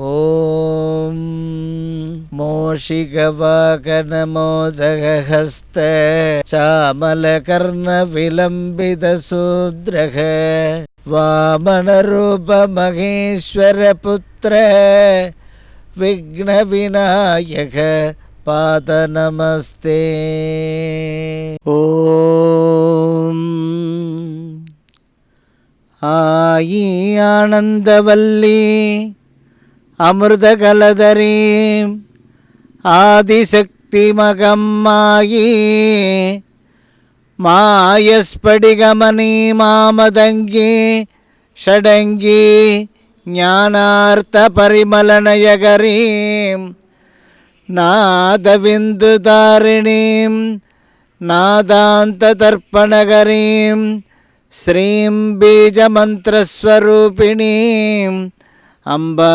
ஓம் மோஷிகவாகனமோதகஹஸ்த சாமலகர்ண விலம்பிதசூத்ரக வாமனரூப மகேஸ்வர புத்திர விக்ன விநாயக பாத நமஸ்தே. ஓம் ஆயி ஆனந்தவல்லி அமிர்தகலதரீம் ஆதிசக்தி மகம்மாயி மாயஸ்படிகமணி மாமதங்கி ஷடங்கி ஞானார்த்த பரிமலநயகரீம் நாதவிந்து தாரிணீம் நாதாந்த தர்ப்பணகரீம் ஸ்ரீம் பீஜமந்திரஸ்வரூபிணீம் அம்பா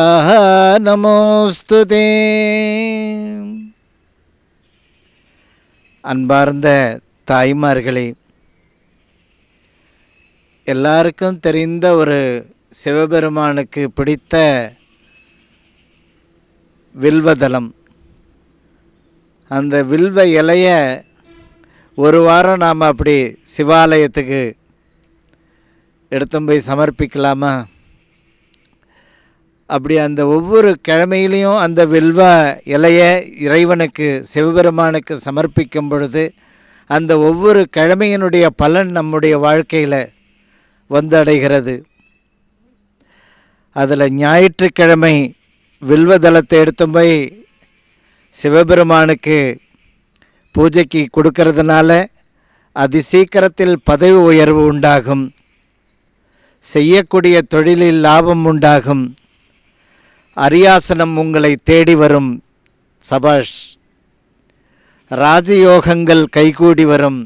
நமோஸ்துதே. அன்பார்ந்த தாய்மார்களே, எல்லாருக்கும் தெரிந்த ஒரு சிவபெருமானுக்கு பிடித்த வில்வதளம். அந்த வில்வ இலைய ஒரு வாரம் நாம் அப்படி சிவாலயத்துக்கு எடுத்து போய் சமர்ப்பிக்கலாமா? அப்படி அந்த ஒவ்வொரு கிழமையிலையும் அந்த வில்வ இலையை இறைவனுக்கு சிவபெருமானுக்கு சமர்ப்பிக்கும் பொழுது அந்த ஒவ்வொரு கிழமையினுடைய பலன் நம்முடைய வாழ்க்கையில் வந்தடைகிறது. அதில் ஞாயிற்றுக்கிழமை வில்வதளத்தை எடுத்து போய் சிவபெருமானுக்கு பூஜைக்கு கொடுக்கறதுனால அதிசீக்கிரத்தில் பதவி உயர்வு உண்டாகும், செய்யக்கூடிய தொழிலில் லாபம் உண்டாகும், அரியாசனம் உங்களை தேடி வரும், சபாஷ், ராஜயோகங்கள் கைகூடி வரும்,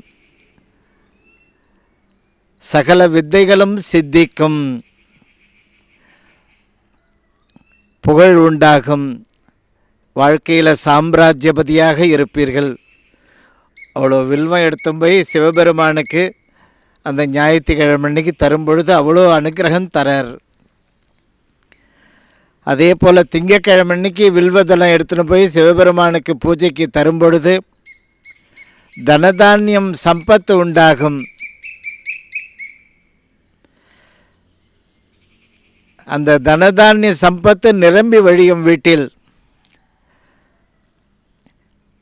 சகல வித்தைகளும் சித்திக்கும், புகழ் உண்டாகும், வாழ்க்கையில் சாம்ராஜ்யபதியாக இருப்பீர்கள். அவ்வளோ வில்வம் எடுத்து போய் சிவபெருமானுக்கு அந்த ஞாயிற்றுக்கிழமை அன்னைக்கு தரும்பொழுது அவ்வளோ அனுக்கிரகம் தரார். அதே போல் திங்கக்கிழமை அன்னைக்கு வில்வதளம் எடுத்துன்னு போய் சிவபெருமானுக்கு பூஜைக்கு தரும்பொழுது தனதானியம் சம்பத்து உண்டாகும். அந்த தனதானிய சம்பத்து நிரம்பி வழியும் வீட்டில்.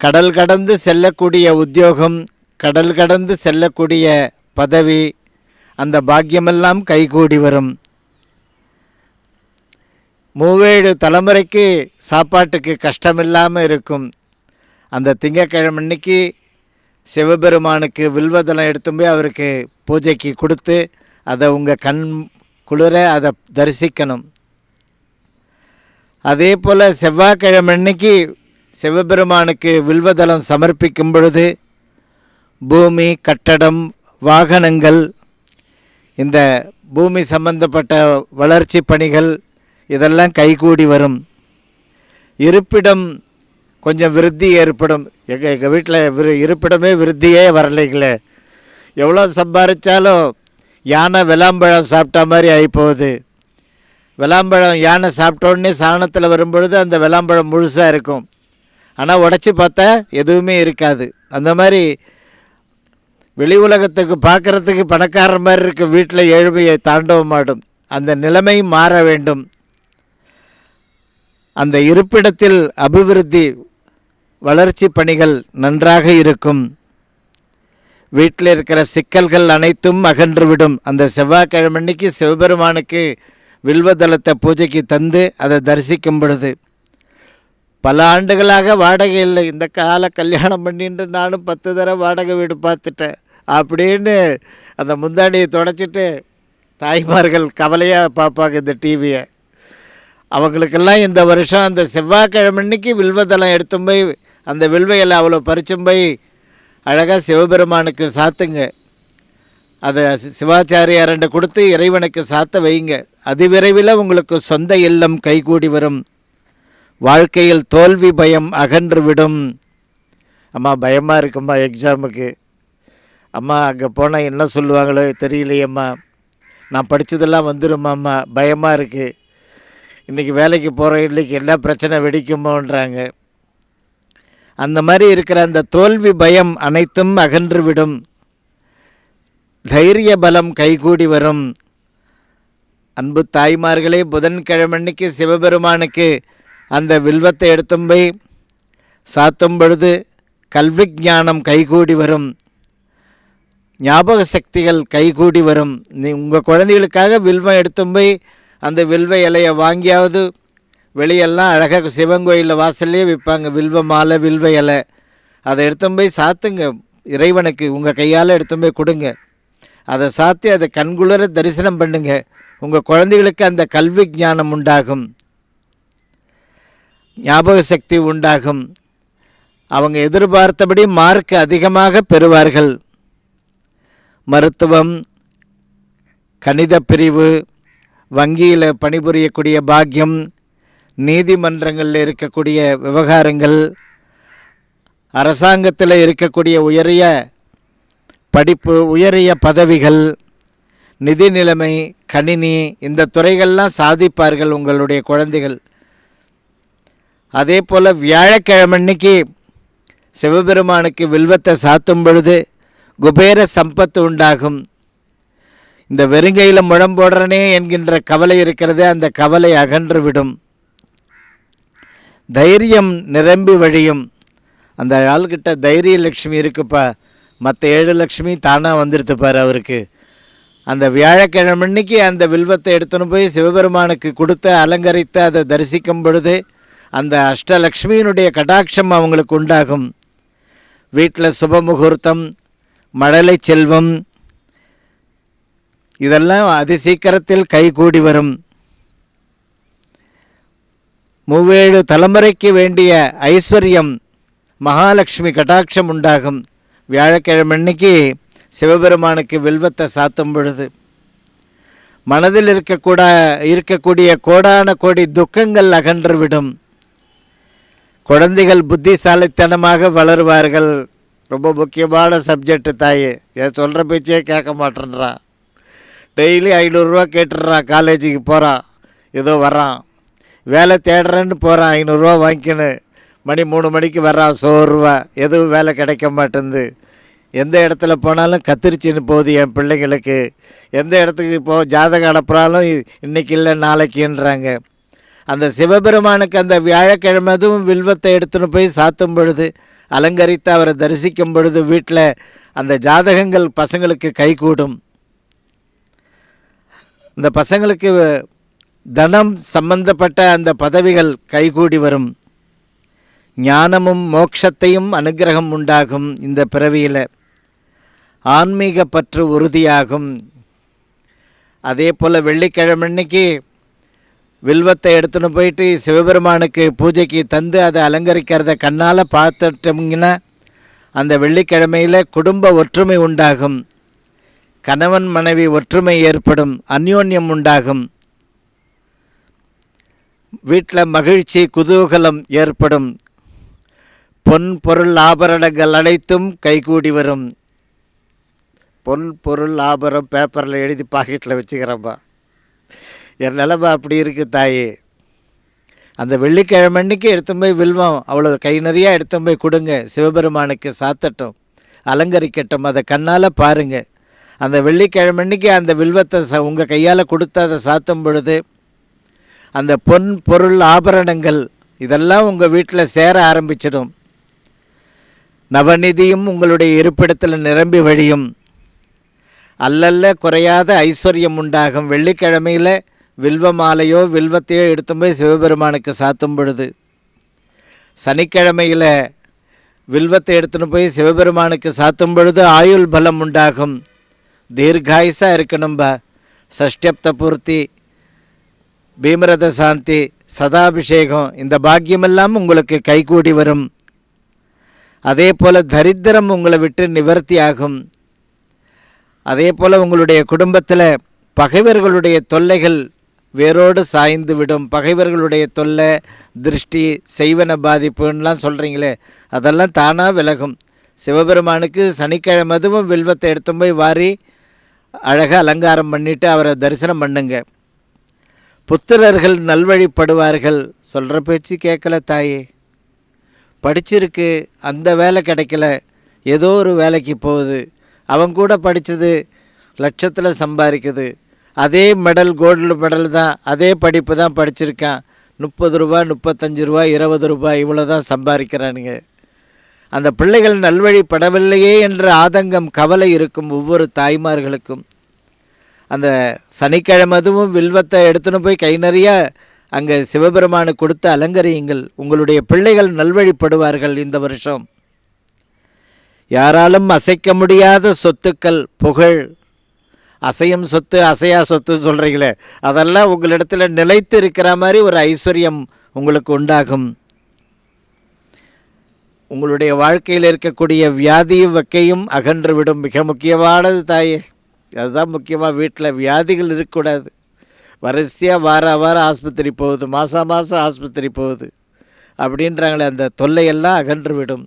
கடல் கடந்து செல்லக்கூடிய உத்தியோகம், கடல் கடந்து செல்லக்கூடிய பதவி, அந்த பாக்கியமெல்லாம் கைகூடி வரும். 37 தலைமுறைக்கு சாப்பாட்டுக்கு கஷ்டமில்லாமல் இருக்கும். அந்த திங்கக்கிழமை அன்னைக்கு சிவபெருமானுக்கு வில்வதளம் எடுத்து போய் அவருக்கு பூஜைக்கு கொடுத்து அதை உங்கள் கண் குளிர அதை தரிசிக்கணும். அதே போல் செவ்வாய்க்கிழமை அன்னைக்கு சிவபெருமானுக்கு வில்வதளம் சமர்ப்பிக்கும் பொழுது பூமி, கட்டடம், வாகனங்கள், இந்த பூமி சம்பந்தப்பட்ட வளர்ச்சி பணிகள் இதெல்லாம் கைகூடி வரும். இருப்பிடம் கொஞ்சம் விருத்தி ஏற்படும். எங்கள் வீட்டில் இருப்பிடமே விருத்தியே வரலைங்களே. எவ்வளோ சம்பாதிச்சாலும் யானை விளாம்பழம் சாப்பிட்டா மாதிரி ஆகிப்போகுது. விளாம்பழம் யானை சாப்பிட்டோடனே சாணத்தில் வரும்பொழுது அந்த விளாம்பழம் முழுசாக இருக்கும், ஆனால் உடச்சி பார்த்தா எதுவுமே இருக்காது. அந்த மாதிரி வெளி உலகத்துக்கு பார்க்குறதுக்கு பணக்காரர் மாதிரி இருக்க வீட்டில் ஏழ்மையை தாண்டவமாடும். அந்த நிலைமை மாற வேண்டும். அந்த இருப்பிடத்தில் அபிவிருத்தி வளர்ச்சி பணிகள் நன்றாக இருக்கும். வீட்டில் இருக்கிற சிக்கல்கள் அனைத்தும் அகன்றுவிடும். அந்த செவ்வாய்க்கிழமை அன்னைக்கு சிவபெருமானுக்கு வில்வதளத்தை பூஜைக்கு தந்து அதை தரிசிக்கும் பொழுது பல ஆண்டுகளாக வாடகை இல்லை, இந்த கால கல்யாணம் பண்ணிட்டு நானும் 10 தடவை வாடகை வீடு பார்த்துட்டேன் அப்படின்னு அந்த முந்தாடியை தொடச்சிட்டு தாய்மார்கள் கவலையாக பார்ப்பாங்க இந்த டிவியை. அவங்களுக்கெல்லாம் இந்த வருஷம் அந்த செவ்வாய்க்கிழமை அன்னைக்கு வில்வதளம் எடுத்து போய் அந்த வில்வையில் அவ்வளோ பறிச்சும் போய் அழகாக சிவபெருமானுக்கு சாத்துங்க. அதை சிவாச்சாரியாரண்ட கொடுத்து இறைவனுக்கு சாத்த வைங்க. அதிவிரைவில் உங்களுக்கு சொந்த இல்லம் கைகூடி வரும். வாழ்க்கையில் தோல்வி பயம் அகன்றுவிடும். அம்மா பயமாக இருக்கும்மா எக்ஸாமுக்கு, அம்மா அங்கே போனால் என்ன சொல்லுவாங்களோ தெரியலையம்மா, நான் படித்ததெல்லாம் வந்துடுமாம்மா, பயமாக இருக்குது. இன்றைக்கி வேலைக்கு போகிற இன்றைக்கி என்ன பிரச்சனை வெடிக்குமோன்றாங்க. அந்த மாதிரி இருக்கிற அந்த தோல்வி பயம் அனைத்தும் அகன்றுவிடும். தைரிய பலம் கைகூடி வரும். அன்பு தாய்மார்களே, புதன்கிழமன்னைக்கு சிவபெருமானுக்கு அந்த வில்வத்தை எடுத்தும் போய் சாத்தும் பொழுது கல்வி ஞானம் கைகூடி வரும், ஞாபக சக்திகள் கைகூடி வரும். உங்கள் குழந்தைகளுக்காக வில்வம் எடுத்தும் போய் அந்த வில்வ இலையை வாங்கியாவது, வெளியெல்லாம் அழகாக சிவன் கோயிலில் வாசல்லையே விற்பாங்க வில்வ மாலை, வில்வ இலை. அதை எடுத்தும் போய் சாத்துங்க, இறைவனுக்கு உங்கள் கையால் எடுத்தும் போய் கொடுங்க. அதை சாத்தி அதை கண்குளிர தரிசனம் பண்ணுங்க. உங்கள் குழந்தைகளுக்கு அந்த கல்வி ஞானம் உண்டாகும், ஞாபக சக்தி உண்டாகும். அவங்க எதிர்பார்த்தபடி மார்க் அதிகமாக பெறுவார்கள். மருத்துவம், கணித பிரிவு, வங்கியில் பணிபுரியக்கூடிய பாக்கியம், நீதிமன்றங்களில் இருக்கக்கூடிய விவகாரங்கள், அரசாங்கத்தில் இருக்கக்கூடிய உயரிய படிப்பு, உயரிய பதவிகள், நிதி நிலைமை, கணினி, இந்த துறைகள்லாம் சாதிப்பார்கள் உங்களுடைய குழந்தைகள். அதே போல் வியாழக்கிழமன்னைக்கு சிவபெருமானுக்கு வில்வத்தை சாத்தும் பொழுது குபேர சம்பத்து உண்டாகும். இந்த வெறுங்கையில் முழம் போடுறனே என்கின்ற கவலை இருக்கிறது, அந்த கவலை அகன்றுவிடும். தைரியம் நிரம்பி வழியும். அந்த ஆள்கிட்ட தைரிய லட்சுமி இருக்குப்பா, மற்ற 7 லட்சுமி தானாக வந்துடுத்துப்பார் அவருக்கு. அந்த வியாழக்கிழமன்னைக்கு அந்த வில்வத்தை எடுத்துன்னு போய் சிவபெருமானுக்கு கொடுத்து அலங்கரித்து அதை தரிசிக்கும் பொழுது அந்த அஷ்டலக்ஷ்மியினுடைய கடாட்சம் அவங்களுக்கு உண்டாகும். வீட்டில் சுபமுகூர்த்தம், மழலை செல்வம், இதெல்லாம் அதிசீக்கிரத்தில் கைகூடி வரும். 7 தலைமுறைக்கு வேண்டிய ஐஸ்வர்யம், மகாலட்சுமி கடாட்சம் உண்டாகும். வியாழக்கிழமன்னைக்கு சிவபெருமானுக்கு வில்வத்தை சாத்தும் பொழுது மனதில் இருக்கக்கூடிய கோடான கோடி துக்கங்கள் அகன்றுவிடும். குழந்தைகள் புத்திசாலித்தனமாக வளருவார்கள். ரொம்ப முக்கியமான சப்ஜெக்டு தாயே, ஏன் சொல்கிற பேச்சே கேட்க மாட்டேன்றான். டெய்லி 500 ரூபா கேட்டுடுறான். காலேஜுக்கு போகிறான், ஏதோ வரான், வேலை தேடுறேன்னு போகிறான், 500 ரூபா வாங்கிக்கணும். 3 மணிக்கு வர்றான், சோர்வா, எதுவும் வேலை கிடைக்க மாட்டேங்குது. எந்த இடத்துல போனாலும் கத்திரிச்சின்னு போகுது என் பிள்ளைங்களுக்கு. எந்த இடத்துக்கு ஜாதகம் அனுப்புகிறாலும் இன்றைக்கி இல்லை நாளைக்குன்றாங்க. அந்த சிவபெருமானுக்கு அந்த வியாழக்கிழமை அதுவும் வில்வத்தை எடுத்துன்னு போய் சாத்தும் பொழுது, அலங்கரித்து அவரை தரிசிக்கும் பொழுது வீட்டில் அந்த ஜாதகங்கள் பசங்களுக்கு கைகூடும். இந்த பசங்களுக்கு தனம் சம்பந்தப்பட்ட அந்த பதவிகள் கைகூடி வரும். ஞானமும் மோட்சத்தையும் அனுகிரகம் உண்டாகும். இந்த பிறவியில் ஆன்மீக பற்று உறுதியாகும். அதே போல் வெள்ளிக்கிழமன்னைக்கு வில்வத்தை எடுத்துன்னு போயிட்டு சிவபெருமானுக்கு பூஜைக்கு தந்து அதை அலங்கரிக்கிறத கண்ணால் பார்த்துட்டோம்னா அந்த வெள்ளிக்கிழமையில் குடும்ப ஒற்றுமை உண்டாகும். கணவன் மனைவி ஒற்றுமை ஏற்படும், அந்யோன்யம் உண்டாகும். வீட்டில் மகிழ்ச்சி குதூகலம் ஏற்படும். பொன் பொருள் ஆபரணங்கள் அனைத்தும் கைகூடி வரும். பொன் பொருள் ஆபரணம் பேப்பரில் எழுதி பாக்கெட்டில் வச்சுக்கிறப்பா. என் நிலமை அப்படி இருக்குது தாயே. அந்த வெள்ளிக்கிழமன்னைக்கு எடுத்து போய் வில்வம் அவ்வளோ கை நிறையா எடுத்து போய் கொடுங்க, சிவபெருமானுக்கு சாத்தட்டும், அலங்கரிக்கட்டும். அதை கண்ணால் பாருங்கள். அந்த வெள்ளிக்கிழமன்னைக்கு அந்த வில்வத்தை உங்கள் கையால் கொடுத்து அதை சாத்தும் பொழுது அந்த பொன் பொருள் ஆபரணங்கள் இதெல்லாம் உங்கள் வீட்டில் சேர ஆரம்பிச்சிடும். நவநிதியும் உங்களுடைய இருப்பிடத்தில் நிரம்பி வழியும். அல்லல்ல குறையாத ஐஸ்வர்யம் உண்டாகும். வெள்ளிக்கிழமையில் வில்வ மாலையோ வில்வத்தையோ எடுத்து போய் சிவபெருமானுக்கு சாத்தும் பொழுது, சனிக்கிழமையில் வில்வத்தை எடுத்துன்னு போய் சிவபெருமானுக்கு சாத்தும் பொழுது ஆயுள் பலம் உண்டாகும். தீர்காயுசாக இருக்கணும்பா. சஷ்டியப்த பூர்த்தி, பீமரத சாந்தி, சதாபிஷேகம், இந்த பாக்கியமெல்லாம் உங்களுக்கு கைகூடி வரும். அதே போல் தரித்திரம் உங்களை விட்டு நிவர்த்தி ஆகும். அதே போல் உங்களுடைய குடும்பத்தில் பகைவர்களுடைய தொல்லைகள் வேரோடு சாய்ந்து விடும். பகைவர்களுடைய தொல்லை, திருஷ்டி, செய்வன பாதிப்புன்னெலாம் சொல்கிறீங்களே, அதெல்லாம் தானாக விலகும். சிவபெருமானுக்கு சனிக்கிழமை அதுவும் வில்வத்தை எடுத்து போய் வாரி அழகாக அலங்காரம் பண்ணிவிட்டு அவரை தரிசனம் பண்ணுங்க. புத்திரர்கள் நல்வழிப்படுவார்கள். சொல்கிற பேச்சு கேட்கல தாயே, படிச்சிருக்கு, அந்த வேலை கிடைக்கல, ஏதோ ஒரு வேலைக்கு போகுது, அவன் கூட படித்தது லட்சத்தில் சம்பாதிக்குது, அதே மெடல் கோல்டு மெடல் தான், அதே படிப்பு தான் படிச்சிருக்கான், 30 ரூபா 35 ரூபா 20 ரூபா இவ்வளோ தான் சம்பாதிக்கிறானுங்க. அந்த பிள்ளைகள் நல்வழிப்படவில்லையே என்ற ஆதங்கம் கவலை இருக்கும் ஒவ்வொரு தாய்மார்களுக்கும். அந்த சனிக்கிழமை அதுவும் வில்வத்தை எடுத்துன்னு போய் கை நிறைய அங்கே சிவபெருமானுக்கு கொடுத்து அலங்கரியுங்கள். உங்களுடைய பிள்ளைகள் நல்வழிப்படுவார்கள். இந்த வருஷம் யாராலும் அசைக்க முடியாத சொத்துக்கள், புகழ், அசையும் சொத்து அசையா சொத்து சொல்கிறீங்களே, அதெல்லாம் உங்களிடத்தில் நிலைத்து இருக்கிற மாதிரி ஒரு ஐஸ்வர்யம் உங்களுக்கு உண்டாகும். உங்களுடைய வாழ்க்கையில் இருக்கக்கூடிய வியாதியும் வக்கையும் அகன்றுவிடும். மிக முக்கியமானது தாயே, அதுதான் முக்கியமாக. வீட்டில் வியாதிகள் இருக்கக்கூடாது. வரிசையாக வாரம் ஆஸ்பத்திரி போகுது, மாதம் ஆஸ்பத்திரி போகுது அப்படின்றாங்களே, அந்த தொல்லையெல்லாம் அகன்றுவிடும்.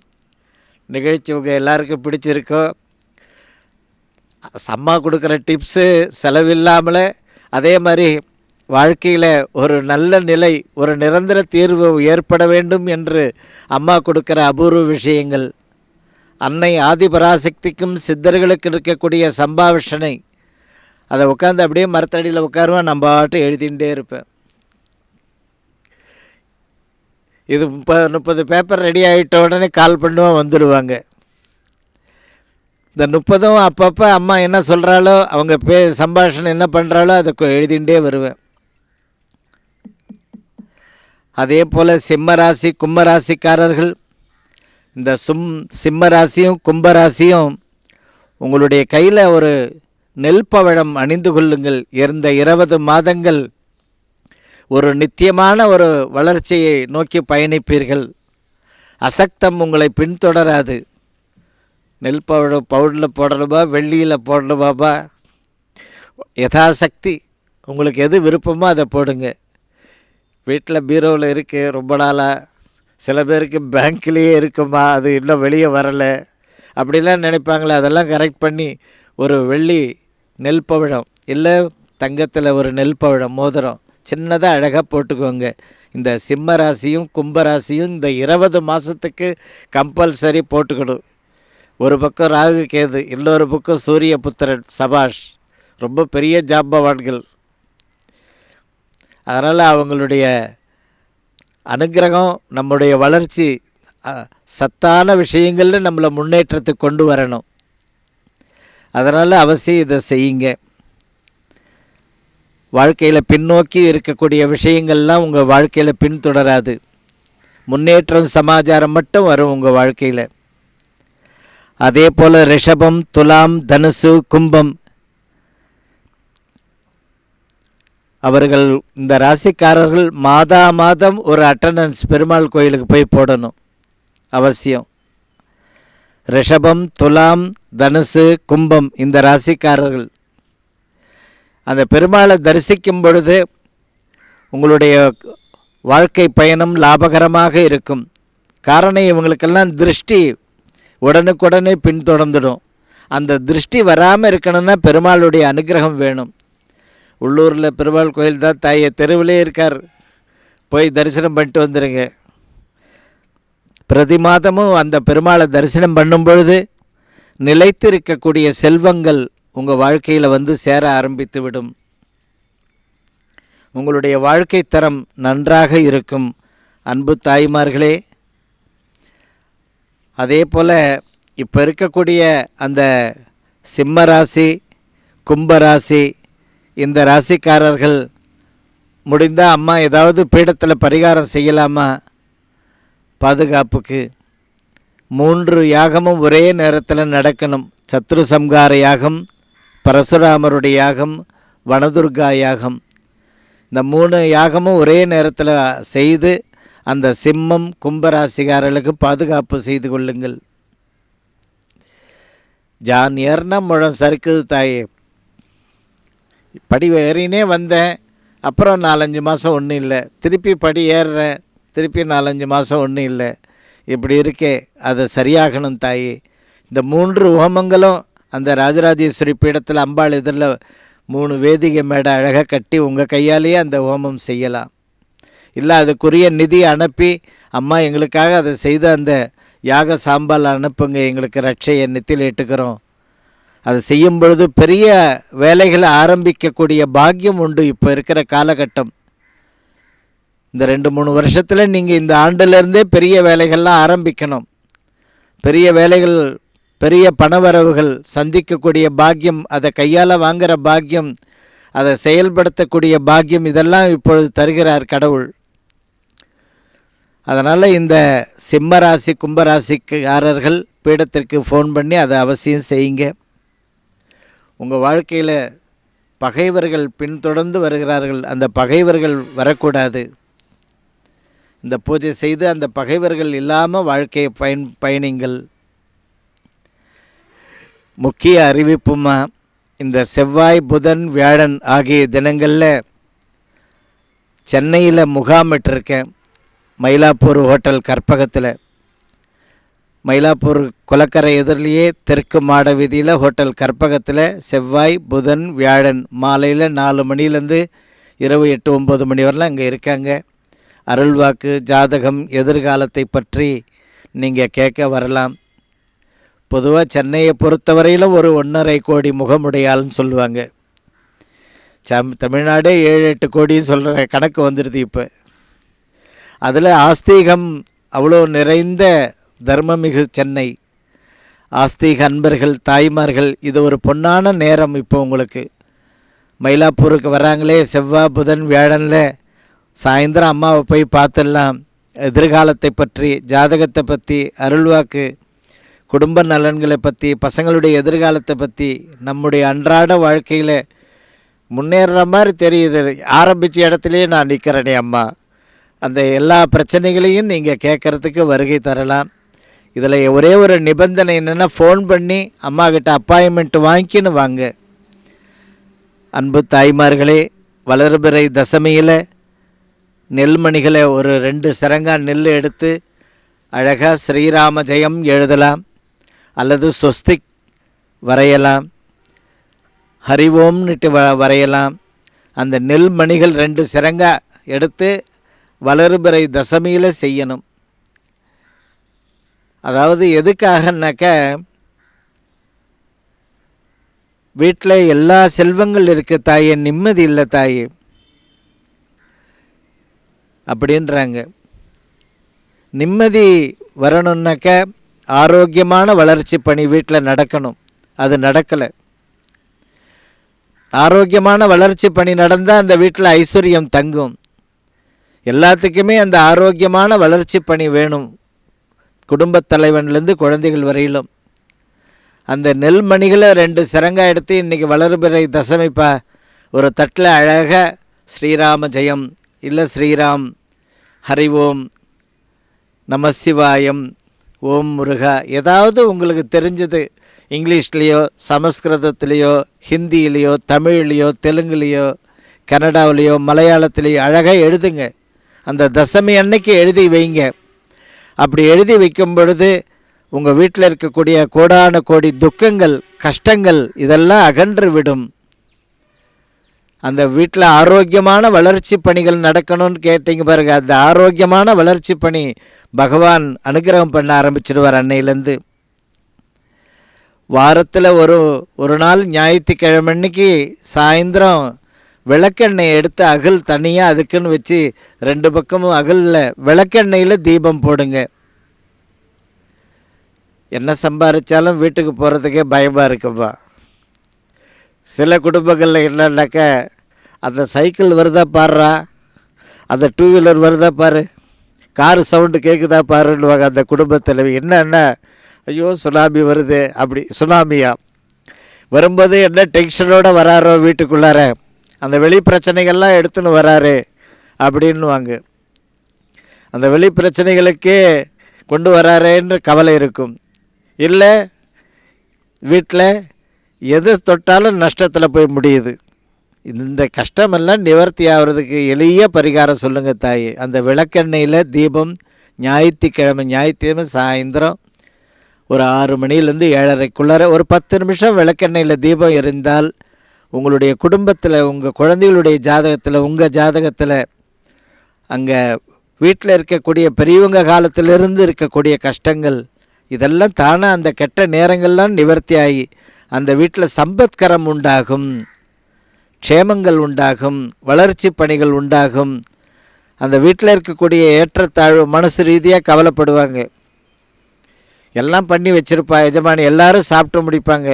நிகழ்ச்சி உங்கள் எல்லாருக்கும் பிடிச்சிருக்கோ? அம்மா கொடுக்குற டிப்ஸு செலவில்லாமல், அதே மாதிரி வாழ்க்கையில் ஒரு நல்ல நிலை, ஒரு நிரந்தர தீர்வு ஏற்பட வேண்டும் என்று அம்மா கொடுக்குற அபூர்வ விஷயங்கள், அன்னை ஆதிபராசக்திக்கும் சித்தர்களுக்கு இருக்கக்கூடிய சம்பாஷணை, அதை உட்காந்து அப்படியே மரத்தடியில் உட்காருவேன், நம்ம பாட்டு எழுதிகிட்டே இருப்பேன். இது 30 பேப்பர் ரெடி ஆகிட்ட உடனே கால் பண்ணுவோம், வந்துடுவாங்க. இந்த 30 அப்பப்போ அம்மா என்ன சொல்கிறாளோ, அவங்க சம்பாஷணை என்ன பண்ணுறாளோ அதை எழுதிகிட்டே வருவேன். அதே போல் சிம்மராசி கும்பராசிக்காரர்கள், இந்த சிம்மராசியும் கும்பராசியும் உங்களுடைய கையில் ஒரு நெல் பவழம் அணிந்து கொள்ளுங்கள். இந்த 20 மாதங்கள் ஒரு நித்தியமான ஒரு வளர்ச்சியை நோக்கி பயணிப்பீர்கள். அசக்தம் உங்களை பின்தொடராது. நெல் பவுடரில் போடணுமா, வெள்ளியில் போடணுமாப்பா, யதாசக்தி உங்களுக்கு எது விருப்பமோ அதை போடுங்க. வீட்டில் பீரோவில் இருக்குது ரொம்ப நாளாக, சில பேருக்கு பேங்க்லேயே இருக்குமா, அது இன்னும் வெளியே வரலை அப்படிலாம் நினைப்பாங்களே, அதெல்லாம் கரெக்ட் பண்ணி ஒரு வெள்ளி நெல் பவிழம் இல்லை தங்கத்தில் ஒரு நெல் பவிழம் மோதிரம் சின்னதாக அழகாக போட்டுக்கோங்க. இந்த சிம்ம ராசியும் கும்பராசியும் இந்த 20 மாதத்துக்கு கம்பல்சரி போட்டுக்கணும். ஒரு பக்கம் ராகு கேது, இன்னொரு பக்கம் சூரிய புத்திரன், சபாஷ், ரொம்ப பெரிய ஜாம்பவான்கள். அதனால் அவங்களுடைய அனுக்கிரகம் நம்முடைய வளர்ச்சி, சத்தான விஷயங்களில் நம்மளை முன்னேற்றத்துக்கு கொண்டு வரணும். அதனால் அவசியம் இதை செய்யுங்க. வாழ்க்கையில் பின்னோக்கி இருக்கக்கூடிய விஷயங்கள்லாம் உங்கள் வாழ்க்கையில் பின்தொடராது. முன்னேற்றம் சமாச்சாரம் மட்டும் வரும் உங்கள் வாழ்க்கையில். அதே போல் ரிஷபம் துலாம் தனுசு கும்பம், அவர்கள் இந்த ராசிக்காரர்கள் மாதம் ஒரு அட்டண்டன்ஸ் பெருமாள் கோயிலுக்கு போய் போடணும் அவசியம். ரிஷபம் துலாம் தனுசு கும்பம் இந்த ராசிக்காரர்கள் அந்த பெருமாளை தரிசிக்கும் பொழுது உங்களுடைய வாழ்க்கை பயணம் லாபகரமாக இருக்கும். காரணம், இவங்களுக்கெல்லாம் திருஷ்டி உடனுக்குடனே பின்தொடர்ந்துடும். அந்த திருஷ்டி வராமல் இருக்கணும்னா பெருமாளுடைய அனுகிரகம் வேணும். உள்ளூரில் பெருமாள் கோயில் தான் தாயை தெருவிலே இருக்கார், போய் தரிசனம் பண்ணிட்டு வந்துடுங்க. பிரதி மாதமும் அந்த பெருமாளை தரிசனம் பண்ணும் பொழுது நிலைத்து இருக்கக்கூடிய செல்வங்கள் உங்கள் வாழ்க்கையில் வந்து சேர ஆரம்பித்து விடும். உங்களுடைய வாழ்க்கை தரம் நன்றாக இருக்கும். அன்பு தாய்மார்களே, அதே போல் இப்போ இருக்கக்கூடிய அந்த சிம்ம ராசி கும்பராசி இந்த ராசிக்காரர்கள் முடிந்தால் அம்மா ஏதாவது பீடத்தில் பரிகாரம் செய்யலாமா? பாதுகாப்புக்கு 3 யாகமும் ஒரே நேரத்தில் நடக்கணும். சத்ரு சம்ஹார யாகம், பரசுராமருடைய யாகம், வனதுர்கா யாகம். இந்த 3 யாகமும் ஒரே நேரத்தில் செய்து அந்த சிம்மம் கும்பராசிகாரர்களுக்கு பாதுகாப்பு செய்து கொள்ளுங்கள். ஜான் ஏறினா முழம் சறுக்குது தாயே. படி ஏறினே வந்தேன், அப்புறம் 4-5 மாதம் ஒன்றும் இல்லை, திருப்பி படி ஏறுறேன், திருப்பி 4-5 மாதம் ஒன்றும் இல்லை, இப்படி இருக்கே, அதை சரியாகணும் தாயே. இந்த 3 ஹோமங்களும் அந்த ராஜராஜேஸ்வரி பீடத்தில் அம்பாள் எதிரில் 3 வேதிகை மேடை அழகாக கட்டி உங்கள் கையாலேயே அந்த ஹோமம் செய்யலாம். இல்லை அதுக்குரிய நிதி அனுப்பி, அம்மா எங்களுக்காக அதை செய்த அந்த யாக சாம்பால் அனுப்புங்க, எங்களுக்கு ரட்சையை நெத்தியில் இட்டுக்கிறோம். அதை செய்யும் பொழுது பெரிய வேலைகளை ஆரம்பிக்கக்கூடிய பாக்கியம் உண்டு. இப்போ இருக்கிற காலகட்டம், இந்த 2-3 வருஷத்தில் நீங்கள் இந்த ஆண்டிலேருந்தே பெரிய வேலைகள்லாம் ஆரம்பிக்கணும். பெரிய வேலைகள், பெரிய பணவரவுகள் சந்திக்கக்கூடிய பாக்கியம், அதை கையால் வாங்குகிற பாக்கியம், அதை செயல்படுத்தக்கூடிய பாக்கியம், இதெல்லாம் இப்பொழுது தருகிறார் கடவுள். அதனால் இந்த சிம்மராசி கும்பராசிக்காரர்கள் பீடத்திற்கு ஃபோன் பண்ணி அதை அவசியம் செய்யுங்க. உங்கள் வாழ்க்கையில் பகைவர்கள் பின்தொடர்ந்து வருகிறார்கள், அந்த பகைவர்கள் வரக்கூடாது. இந்த பூஜை செய்து அந்த பகைவர்கள் இல்லாமல் வாழ்க்கையை பயணிங்கள். முக்கிய அறிவிப்புமா, இந்த செவ்வாய் புதன் வியாழன் ஆகிய தினங்களில் சென்னையில் முகாமிட்டிருக்கேன். மயிலாப்பூர் ஹோட்டல் கற்பகத்தில், மயிலாப்பூர் குளக்கரை எதிரிலேயே தெற்கு மாட வீதியில் ஹோட்டல் கற்பகத்தில் செவ்வாய் புதன் வியாழன் மாலையில் 4 மணிலேருந்து இரவு 8-9 மணி வரலாம் அங்கே இருக்காங்க. அருள்வாக்கு, ஜாதகம், எதிர்காலத்தை பற்றி நீங்கள் கேட்க வரலாம். பொதுவாக சென்னையை பொறுத்தவரையில் ஒரு 1.5 கோடி முகமுடையாள்னு சொல்லுவாங்க. தமிழ்நாடே 7-8 கோடின்னு சொல்கிற கணக்கு வந்துடுது இப்போ. அதில் ஆஸ்தீகம் அவ்வளோ நிறைந்த தர்மமிகு சென்னை. ஆஸ்தீக அன்பர்கள், தாய்மார்கள், இது ஒரு பொன்னான நேரம். இப்போ உங்களுக்கு மயிலாப்பூருக்கு வராங்களே செவ்வாய் புதன் வியாழனில் சாயந்தரம் அம்மாவை போய் பார்த்துடலாம். எதிர்காலத்தை பற்றி, ஜாதகத்தை பற்றி, அருள்வாக்கு, குடும்ப நலன்களை பற்றி, பசங்களுடைய எதிர்காலத்தை பற்றி, நம்முடைய அன்றாட வாழ்க்கையில் முன்னேறுற மாதிரி தெரியுது. ஆரம்பித்த இடத்துலையே நான் நிற்கிறேனே அம்மா, அந்த எல்லா பிரச்சனைகளையும் நீங்கள் கேட்குறதுக்கு வருகை தரலாம். இதில் ஒரே ஒரு நிபந்தனை என்னென்னா, ஃபோன் பண்ணி அம்மாக்கிட்ட அப்பாயின்மெண்ட் வாங்கிக்கின்னு வாங்க. அன்பு தாய்மார்களே, வளர்பிறை தசமியில் நெல்மணிகளை ஒரு 2 சரங்கா நெல் எடுத்து அழகாக ஸ்ரீராம ஜெயம் எழுதலாம், அல்லது ஸ்வஸ்திக் வரையலாம், ஹரிவோம்னுட்டு வரையலாம். அந்த நெல்மணிகள் 2 சரங்கா எடுத்து வளர்பிறை தசமியில் செய்யணும். அதாவது எதுக்காகனாக்க, வீட்டில் எல்லா செல்வங்கள் இருக்குது தாயே, நிம்மதி இல்லை தாயே அப்படின்றாங்க. நிம்மதி வரணுன்னாக்க ஆரோக்கியமான வளர்ச்சி பணி வீட்டில் நடக்கணும். அது நடக்கலை. ஆரோக்கியமான வளர்ச்சி பணி நடந்தால் அந்த வீட்டில் ஐஸ்வர்யம் தங்கும். எல்லாத்துக்குமே அந்த ஆரோக்கியமான வளர்ச்சி பணி வேணும், குடும்பத் தலைவன்லேருந்து குழந்தைகள் வரையிலும். அந்த நெல்மணிகளை 2 சரங்கா எடுத்து இன்றைக்கி வளர்பிறை தசமிப்பா ஒரு தட்டில் அழகாக ஸ்ரீராம ஜெயம், இல்லை ஸ்ரீராம், ஹரிவோம், நமசிவாயம், ஓம் முருகா, ஏதாவது உங்களுக்கு தெரிஞ்சது இங்கிலீஷ்லேயோ சமஸ்கிருதத்துலேயோ ஹிந்திலேயோ தமிழ்லேயோ தெலுங்குலேயோ கன்னடாவிலேயோ மலையாளத்துலேயோ அழகாக எழுதுங்க. அந்த தசமி அன்னைக்கு எழுதி வைங்க. அப்படி எழுதி வைக்கும் பொழுது உங்கள் வீட்டில் இருக்கக்கூடிய கோடான கோடி துக்கங்கள், கஷ்டங்கள் இதெல்லாம் அகன்று விடும். அந்த வீட்டில் ஆரோக்கியமான வளர்ச்சி பணிகள் நடக்கணும்னு கேட்டிங்க பாருங்க. அந்த ஆரோக்கியமான வளர்ச்சி பணி பகவான் அனுகிரகம் பண்ண ஆரம்பிச்சிடுவார் அன்னையிலேருந்து. வாரத்தில் ஒரு நாள் ஞாயிற்றுக்கிழமை அன்னைக்கு சாயந்தரம் விளக்கெண்ணெய் எடுத்து அகல் தனியாக அதுக்குன்னு வச்சு 2 பக்கமும் அகலில் விளக்கெண்ணெயில் தீபம் போடுங்க. என்ன சம்பாதிச்சாலும் வீட்டுக்கு போகிறதுக்கே பயமாக இருக்குப்பா. சில குடும்பங்களில் என்னன்னாக்கா, அந்த சைக்கிள் வருதா பாருறா, அந்த 2 வீலர் வருதா பாரு, காரு சவுண்டு கேட்குதா பாருன்னுவாங்க அந்த குடும்பத்தில். என்னன்னா, ஐயோ சுனாமி வருது, அப்படி சுனாமியா வரும்போது என்ன டென்ஷனோடு வராரோ வீட்டுக்குள்ளார, அந்த வெளி பிரச்சனைகள்லாம் எடுத்துன்னு வராரு அப்படின்னுவாங்க. அந்த வெளி பிரச்சனைகளுக்கே கொண்டு வராரேன்னு கவலை இருக்கும். இல்லை வீட்டில் எது தொட்டாலும் நஷ்டத்தில் போய் முடியுது. இந்த கஷ்டமெல்லாம் நிவர்த்தி ஆகிறதுக்கு எளிய பரிகாரம் சொல்லுங்கள் தாயே. அந்த விளக்கெண்ணெயில் தீபம் ஞாயிற்றுக்கிழமை சாயந்தரம் ஒரு 6 மணிலேருந்து 7:30க்குள்ளார ஒரு 10 நிமிஷம் விளக்கெண்ணெயில் தீபம் எரிந்தால் உங்களுடைய குடும்பத்தில், உங்கள் குழந்தைகளுடைய ஜாதகத்தில், உங்கள் ஜாதகத்தில் அங்கே வீட்டில் இருக்கக்கூடிய பெரியவங்க காலத்திலிருந்து இருக்கக்கூடிய கஷ்டங்கள் இதெல்லாம் தானாக அந்த கெட்ட நேரங்கள்லாம் நிவர்த்தி ஆகி அந்த வீட்டில் சம்பத்கரம் உண்டாகும், க்ஷேமங்கள் உண்டாகும், வளர்ச்சி பணிகள் உண்டாகும். அந்த வீட்டில் இருக்கக்கூடிய ஏற்றத்தாழ்வு மனசு ரீதியாக கவலைப்படுவாங்க. எல்லாம் பண்ணி வச்சுருப்பா எஜமானி, எல்லோரும் சாப்பிட்டு முடிப்பாங்க.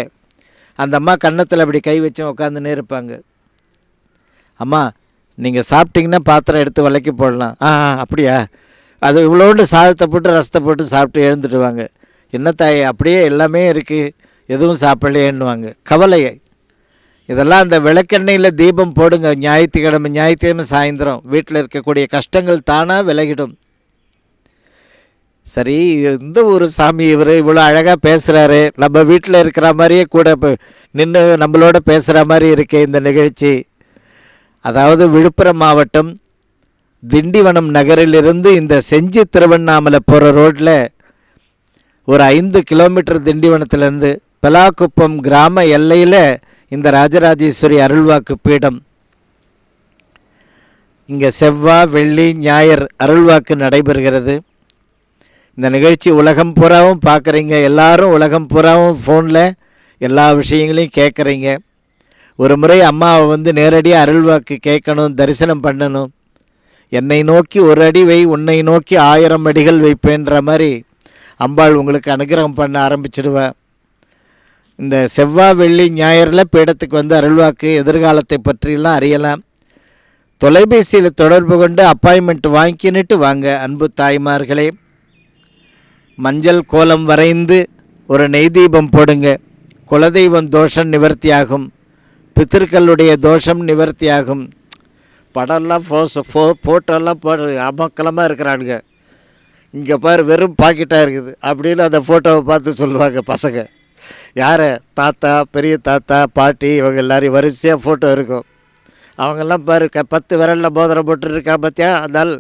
அந்த அம்மா கன்னத்தில் அப்படி கை வச்சு உட்காந்துன்னே இருப்பாங்க. அம்மா நீங்கள் சாப்பிட்டீங்கன்னா பாத்திரம் எடுத்து விலைக்கு போடலாம். அப்படியா? அது இவ்வளோண்டு சாதத்தை போட்டு ரசத்தை போட்டு சாப்பிட்டு எழுந்துடுவாங்க. என்ன தாய் அப்படியே எல்லாமே இருக்குது, எதுவும் சாப்பிடலையேன்னுவாங்க. கவலையை இதெல்லாம் அந்த விளக்கெண்ணெயில் தீபம் போடுங்க. ஞாயிற்றுக்கிழமை சாயந்தரம் வீட்டில் இருக்கக்கூடிய கஷ்டங்கள் தானாக விலகிடும். சரி, இந்த ஒரு சாமி இவர் இவ்வளோ அழகாக பேசுகிறாரு, நம்ம வீட்டில் இருக்கிற மாதிரியே கூட நின்று நம்மளோட பேசுகிற மாதிரி இருக்கே இந்த நிகழ்ச்சி. அதாவது விழுப்புரம் மாவட்டம் திண்டிவனம் நகரிலிருந்து இந்த செஞ்சி திருவண்ணாமலை போகிற ரோட்டில் ஒரு 5 கிலோமீட்டர் திண்டிவனத்துலேருந்து பெலாக்குப்பம் கிராம எல்லையில் இந்த ராஜராஜேஸ்வரி அருள்வாக்கு பீடம். இங்கே செவ்வாய், வெள்ளி, ஞாயிறு அருள்வாக்கு நடைபெறுகிறது. இந்த நிகழ்ச்சி உலகம் பூராவும் பார்க்குறீங்க. எல்லாரும் உலகம் பூராவும் ஃபோனில் எல்லா விஷயங்களையும் கேட்குறீங்க. ஒரு முறை அம்மாவை நேரடியாக அருள்வாக்கு கேட்கணும், தரிசனம் பண்ணணும். என்னை நோக்கி ஒரு அடி வை, உன்னை நோக்கி 1000 அடிகள் வைப்பேன்ற மாதிரி அம்பாள் உங்களுக்கு அனுகிரகம் பண்ண ஆரம்பிச்சிடுவேன். இந்த செவ்வாய், வெள்ளி, ஞாயிறில் பீடத்துக்கு அருள்வாக்கு எதிர்காலத்தை பற்றியெல்லாம் அறியலாம். தொலைபேசியில் தொடர்பு கொண்டு அப்பாயின்மெண்ட் வாங்கிக்கின்னுட்டு வாங்க. அன்பு தாய்மார்களே, மஞ்சள் கோலம் வரைந்து ஒரு நெய் தீபம் போடுங்க. குலதெய்வம் தோஷம் நிவர்த்தியாகும், பித்திருக்களுடைய தோஷம் நிவர்த்தியாகும். படம்லாம் ஃபோட்டோலாம் போடு அமக்கலமாக இருக்கிறானுங்க. இங்கே பாரு வெறும் பாக்கெட்டாக இருக்குது அப்படின்னு அந்த ஃபோட்டோவை பார்த்து சொல்லுவாங்க பசங்க. யார்? தாத்தா, பெரிய தாத்தா, பாட்டி, இவங்க எல்லாரையும் வரிசையாக ஃபோட்டோ இருக்கும். அவங்கெல்லாம் பாரு 10 விரலில் மோதிரம் போட்டுருக்கா பார்த்தியா அதனால்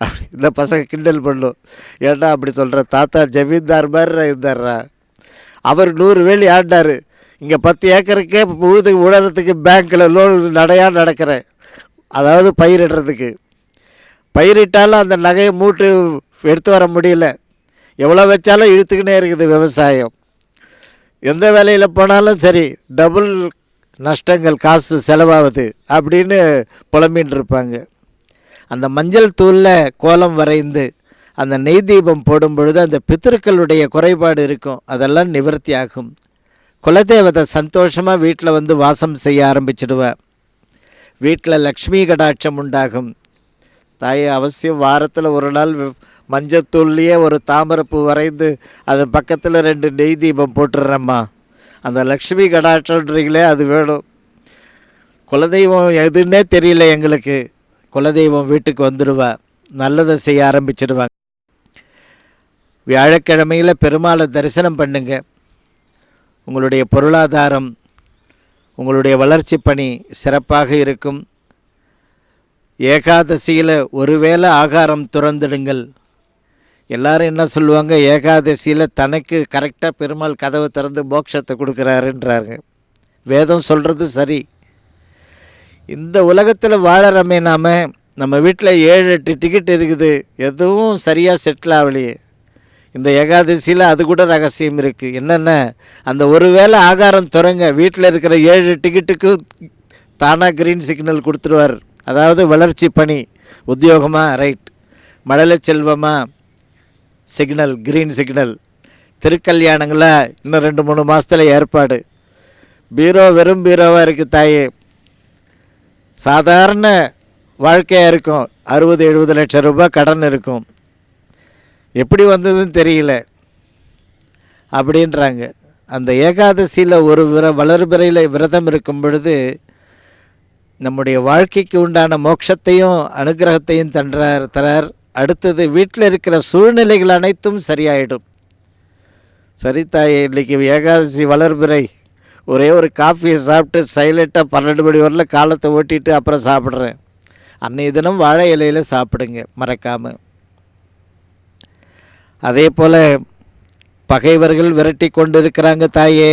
அப்படி இந்த பசங்க கிண்டல் பண்ணும். ஏன்னா அப்படி சொல்கிற தாத்தா ஜமீன்தார் மாதிரி இருந்தார்ரா, அவர் 100 வேலி ஆடினார். இங்கே 10 ஏக்கருக்கே உழறதுக்கு பேங்க்கில் லோன் நடையாக நடக்கிறேன். அதாவது பயிரிடுறதுக்கு. பயிரிட்டாலும் அந்த நகையை மூட்டு எடுத்து வர முடியல. எவ்வளோ வச்சாலும் இழுத்துக்கினே இருக்குது விவசாயம். எந்த வேலையில் போனாலும் சரி டபுள் நஷ்டங்கள், காசு செலவாகுது அப்படின்னு புலம்பின்னு இருப்பாங்க. அந்த மஞ்சள் தூளில் கோலம் வரைந்து அந்த நெய் தீபம் போடும் பொழுது அந்த பித்திருக்களுடைய குறைபாடு இருக்கும், அதெல்லாம் நிவர்த்தி ஆகும். குலதேவதை சந்தோஷமாக வீட்டில் வாசம் செய்ய ஆரம்பிச்சிடுவா. வீட்டில் லக்ஷ்மி கடாட்சம் உண்டாகும். தாயை அவசியம் வாரத்தில் ஒரு நாள் மஞ்சத்தூள்லேயே ஒரு தாமரைப்பூ வரைந்து அது பக்கத்தில் 2 நெய் தீபம் போட்டுடுறேம்மா. அந்த லக்ஷ்மி கடாட்சன்றீங்களே அது வேணும். குலதெய்வம் எதுன்னே தெரியல எங்களுக்கு. குலதெய்வம் வீட்டுக்கு வந்துடுவா, நல்லதை செய்ய ஆரம்பிச்சிடுவாங்க. வியாழக்கிழமையில் பெருமாளை தரிசனம் பண்ணுங்க. உங்களுடைய பொருளாதாரம், உங்களுடைய வளர்ச்சி பணி சிறப்பாக இருக்கும். ஏகாதசியில் ஒருவேளை ஆகாரம் துறந்துடுங்கள். எல்லாரும் என்ன சொல்லுவாங்க, ஏகாதசியில் தனக்கு கரெக்டாக பெருமாள் கதவை திறந்து மோட்சத்தை கொடுக்குறாருன்றாங்க. வேதம் சொல்கிறது சரி. இந்த உலகத்தில் வாழறமே நாம், நம்ம வீட்டில் 7-8 டிக்கெட் இருக்குது, எதுவும் சரியாக செட்டில் ஆகலையே. இந்த ஏகாதசியில் அது கூட ரகசியம் இருக்குது. என்னென்ன, அந்த ஒரு வேளை ஆகாரம் துறங்க, வீட்டில் இருக்கிற 7 டிக்கெட்டுக்கு தானாக க்ரீன் சிக்னல் கொடுத்துருவார். அதாவது வளர்ச்சி பணி, உத்தியோகமாக ரைட், மழலை செல்வமாக சிக்னல், க்ரீன் சிக்னல். திருக்கல்யாணங்களை இன்னும் 2-3 மாதத்தில் ஏற்பாடு. பீரோ வெறும் பீரோவாக இருக்குது தாயே. சாதாரண வாழ்க்கையாக இருக்கும். 60-70 லட்சம் ரூபாய் கடன் இருக்கும். எப்படி வந்ததுன்னு தெரியல அப்படின்றாங்க. அந்த ஏகாதசியில் ஒரு வளர்பிறையில் விரதம் இருக்கும் பொழுது நம்முடைய வாழ்க்கைக்கு உண்டான மோட்சத்தையும் அனுகிரகத்தையும் தரார். அடுத்தது வீட்டில் இருக்கிற சூழ்நிலைகள் அனைத்தும் சரியாயிடும். சரி தாயே, இன்றைக்கி ஏகாதசி வளர்பிறை, ஒரே ஒரு காஃபியை சாப்பிட்டு சைலண்ட்டாக 12 மணி வரல காலத்தை ஓட்டிட்டு அப்புறம் சாப்பிட்றேன். அன்றைய தினம் வாழை இலையில் சாப்பிடுங்க மறக்காமல். அதே போல் பகைவர்கள் விரட்டி கொண்டு இருக்கிறாங்க தாயே.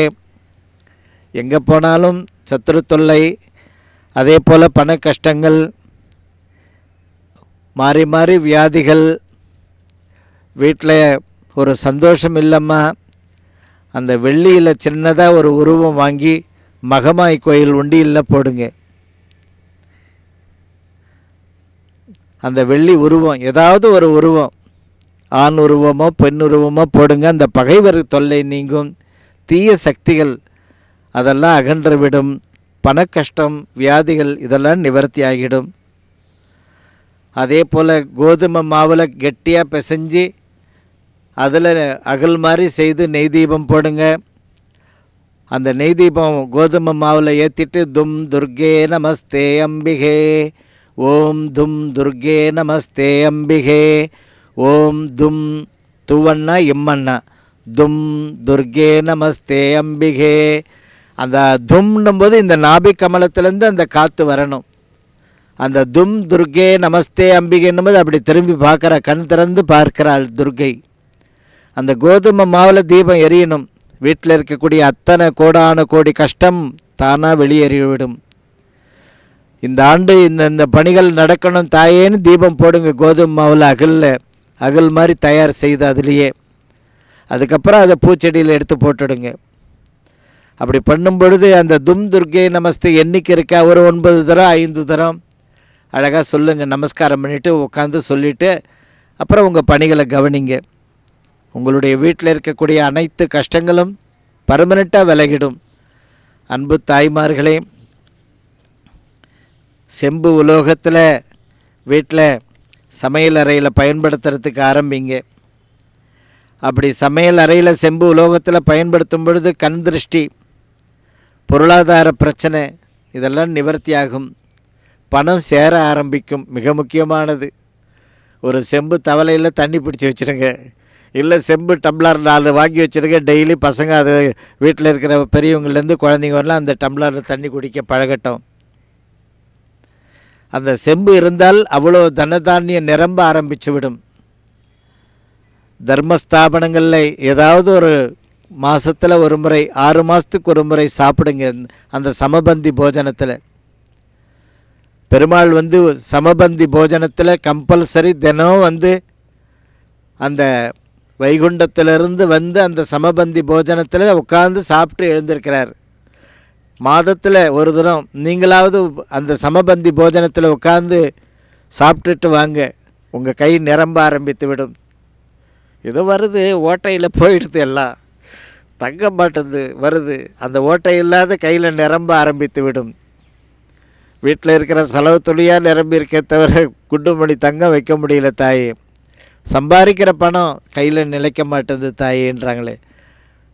எங்கே போனாலும் சத்துரு தொல்லை, அதே போல் பண கஷ்டங்கள், மாறி மாறி வியாதிகள், வீட்டில் ஒரு சந்தோஷம் இல்லைம்மா, அந்த வெள்ளியில் சின்னதாக ஒரு உருவம் வாங்கி மகமாய் கோயில் உண்டியில் போடுங்க. அந்த வெள்ளி உருவம், ஏதாவது ஒரு உருவம், ஆண் உருவமோ பெண் உருவமோ போடுங்க. அந்த பகைவர் தொல்லை நீங்கும், தீய சக்திகள் அதெல்லாம் அகன்றுவிடும், பண கஷ்டம், வியாதிகள் இதெல்லாம் நிவர்த்தி ஆகிடும். அதே போல் கோதுமை மாவில் கெட்டியாக பிசைஞ்சு அதில் அகல் மாதிரி செய்து நெய் தீபம் போடுங்க. அந்த நெய் தீபம் கோதுமை மாவில் ஏற்றிட்டு தும் துர்கே நமஸ்தே அம்பிகே, ஓம் தும் துர்கே நமஸ்தே அம்பிகே, ஓம் தும் துவண்ணா இம்மண்ணா, தும் துர்கே நமஸ்தே அம்பிகே. அந்த தும்னும் போது இந்த நாபி கமலத்திலேருந்து அந்த காற்று வரணும். அந்த தும் துர்கே நமஸ்தே அம்பிகைன்னும் போது அப்படி திரும்பி பார்க்குற, கண் திறந்து பார்க்கிறாள் துர்கை. அந்த கோதுமை மாவில் தீபம் எரியணும். வீட்டில் இருக்கக்கூடிய அத்தனை கோடான கோடி கஷ்டம் தானாக வெளியேறிவிடும். இந்த ஆண்டு இந்த பணிகள் நடக்கணும் தாயேன்னு தீபம் போடுங்க. கோதுமை மாவில் அகல் மாதிரி தயார் செய்து அதுலேயே, அதுக்கப்புறம் அதை பூச்செடியில் எடுத்து போட்டுடுங்க. அப்படி பண்ணும் பொழுது அந்த தும் துர்கே நமஸ்தே எண்ணிக்கை இருக்கா, ஒரு 9 தரம் 5 தரம் அழகாக சொல்லுங்கள். நமஸ்காரம் பண்ணிவிட்டு உட்காந்து சொல்லிவிட்டு அப்புறம் உங்கள் பணிகளை கவனிங்க. உங்களுடைய வீட்டில் இருக்கக்கூடிய அனைத்து கஷ்டங்களும் பர்மனெண்ட்டாக விலகிடும். அன்பு தாய்மார்களே, செம்பு உலோகத்தில் வீட்டில் சமையல் அறையில் பயன்படுத்துறதுக்கு ஆரம்பிங்க. அப்படி சமையல் அறையில் செம்பு உலோகத்தில் பயன்படுத்தும் பொழுது கண் திருஷ்டி, பொருளாதார பிரச்சனை இதெல்லாம் நிவர்த்தியாகும். பணம் சேர ஆரம்பிக்கும். மிக முக்கியமானது, ஒரு செம்பு தவளையில் தண்ணி பிடிச்சி வச்சுருங்க, இல்லை செம்பு டம்ளர் 4 வாங்கி வச்சுருங்க. டெய்லி பசங்க அது வீட்டில் இருக்கிற பெரியவங்கள்லேருந்து குழந்தைங்க வரலாம் அந்த டம்ளரில் தண்ணி குடிக்க பழகட்டும். அந்த செம்பு இருந்தால் அவ்வளோ தனதானியம் நிரம்ப ஆரம்பித்து விடும். தர்மஸ்தாபனங்களில் ஏதாவது ஒரு மாதத்தில் ஒரு முறை, 6 மாதத்துக்கு ஒரு முறை சாப்பிடுங்க. அந்த சமபந்தி போஜனத்தில் பெருமாள் சமபந்தி போஜனத்தில் கம்பல்சரி தினம் அந்த வைகுண்டத்திலிருந்து அந்த சமபந்தி போஜனத்தில் உட்கார்ந்து சாப்பிட்டு எழுந்திருக்கிறார். மாதத்தில் ஒரு தினம் நீங்களாவது அந்த சமபந்தி போஜனத்தில் உட்கார்ந்து சாப்பிட்டுட்டு வாங்க. உங்கள் கை நிரம்ப ஆரம்பித்து விடும். ஏதோ வருது, ஓட்டையில் போயிடுது, எல்லாம் தங்க மாட்டேது வருது, அந்த ஓட்டை இல்லாத கையில் நிரம்ப ஆரம்பித்து விடும். வீட்டில் இருக்கிற செலவு துளியாக நிரம்பி இருக்க தவிர குண்டுமணி தங்கம் வைக்க முடியல தாயே. சம்பாதிக்கிற பணம் கையில் நிலைக்க மாட்டேது தாயேன்றாங்களே.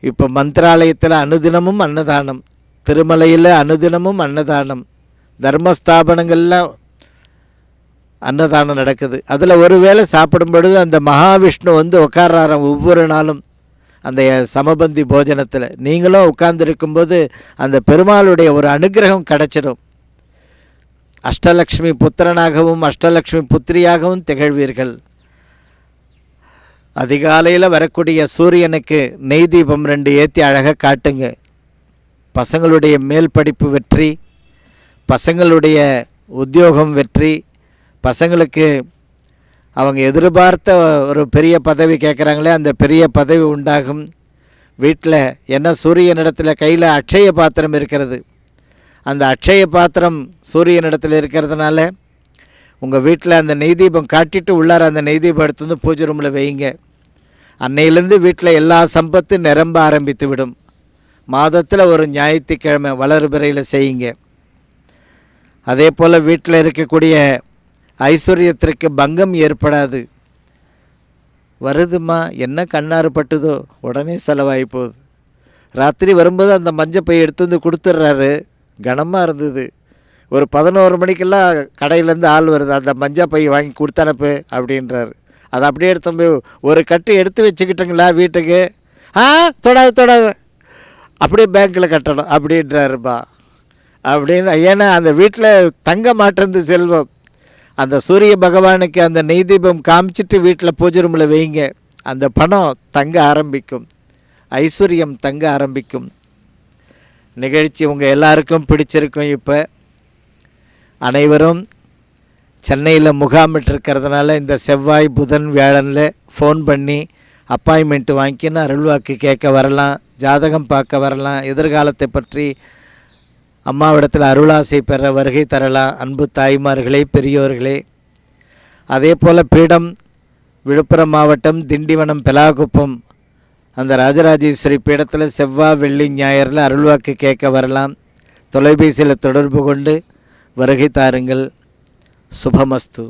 இப்போ மந்திராலயத்தில் அனுதினமும் அன்னதானம், திருமலையில் அனுதினமும் அன்னதானம், தர்மஸ்தாபனங்களில் அன்னதானம் நடக்குது. அதில் ஒரு வேளை சாப்பிடும் பொழுது அந்த மகாவிஷ்ணு உட்கார்றாராம் ஒவ்வொரு நாளும் அந்த சமபந்தி போஜனத்தில். நீங்களும் உட்கார்ந்துருக்கும்போது அந்த பெருமாளுடைய ஒரு அனுகிரகம் கிடச்சிடும். அஷ்டலக்ஷ்மி புத்திரனாகவும் அஷ்டலக்ஷ்மி புத்திரியாகவும் திகழ்வீர்கள். அதிகாலையில் வரக்கூடிய சூரியனுக்கு நெய் தீபம் 2 ஏற்றி அழகாக காட்டுங்க. பசங்களுடைய மேல் படிப்பு வெற்றி, பசங்களுடைய உத்தியோகம் வெற்றி, பசங்களுக்கு அவங்க எதிர்பார்த்த ஒரு பெரிய பதவி கேட்குறாங்களே அந்த பெரிய பதவி உண்டாகும். வீட்டில் என்ன சூரியனிடத்தில் கையில் அட்சய பாத்திரம் இருக்கிறது, அந்த அட்சய பாத்திரம் சூரியனிடத்தில் இருக்கிறதுனால உங்கள் வீட்டில் அந்த நெய் தீபம் காட்டிட்டு உள்ளார அந்த நெய் தீபம் எடுத்து பூஜை ரூமில் வைங்க. அன்னையிலேருந்து வீட்டில் எல்லா சம்பத்து நிரம்ப ஆரம்பித்து விடும். மாதத்தில் ஒரு ஞாயிற்றுக்கிழமை வளர்பிறையில் செய்யுங்க. அதே போல் வீட்டில் இருக்கக்கூடிய ஐஸ்வர்யத்திற்கு பங்கம் ஏற்படாது. வருதுமா, என்ன கண்ணாறு பட்டுதோ உடனே செலவாகி போகுது. ராத்திரி வரும்போது அந்த மஞ்சப்பை எடுத்து கொடுத்துட்றாரு, கனமாக இருந்தது. ஒரு 11 மணிக்கெல்லாம் கடையிலேருந்து ஆள் வருது, அந்த மஞ்சப்பை வாங்கி கொடுத்தனப்பு அப்படின்றாரு. அதை அப்படியே எடுத்து போய் ஒரு கட்டு எடுத்து வச்சுக்கிட்டுங்களா வீட்டுக்கு, தொடாது அப்படியே பேங்க்கில் கட்டணும் அப்படின்றாருப்பா அப்படின்னு. ஏன்னா அந்த வீட்டில் தங்க மாட்டேந்து செல்வம். அந்த சூரிய பகவானுக்கு அந்த நெய் தீபம் காமிச்சிட்டு வீட்டில் பூஜை ரூமில் வைங்க. அந்த பணம் தங்க ஆரம்பிக்கும், ஐஸ்வர்யம் தங்க ஆரம்பிக்கும். நிகழ்ச்சி உங்கள் எல்லாருக்கும் பிடிச்சிருக்கும். இப்போ அனைவரும் சென்னையில் முகாமிட்டிருக்கிறதுனால இந்த செவ்வாய் புதன் வியாழனில் ஃபோன் பண்ணி அப்பாயின்மெண்ட்டு வாங்கிக்கின்னு அருள்வாக்கு கேட்க வரலாம், ஜாதகம் பார்க்க வரலாம், எதிர்காலத்தை பற்றி அம்மாவிடத்தில் அருளாசை பெற வருகை தரலாம். அன்பு தாய்மார்களே, பெரியோர்களே, அதே போல் பீடம் விழுப்புரம் மாவட்டம் திண்டிவனம் பெலாகுப்பம் அந்த ராஜராஜேஸ்வரி பீடத்தில் செவ்வாய் வெள்ளி ஞாயிறில் அருள்வாக்கு கேட்க வரலாம். தொலைபேசியில் தொடர்பு கொண்டு வருகை தாருங்கள். சுபமஸ்து.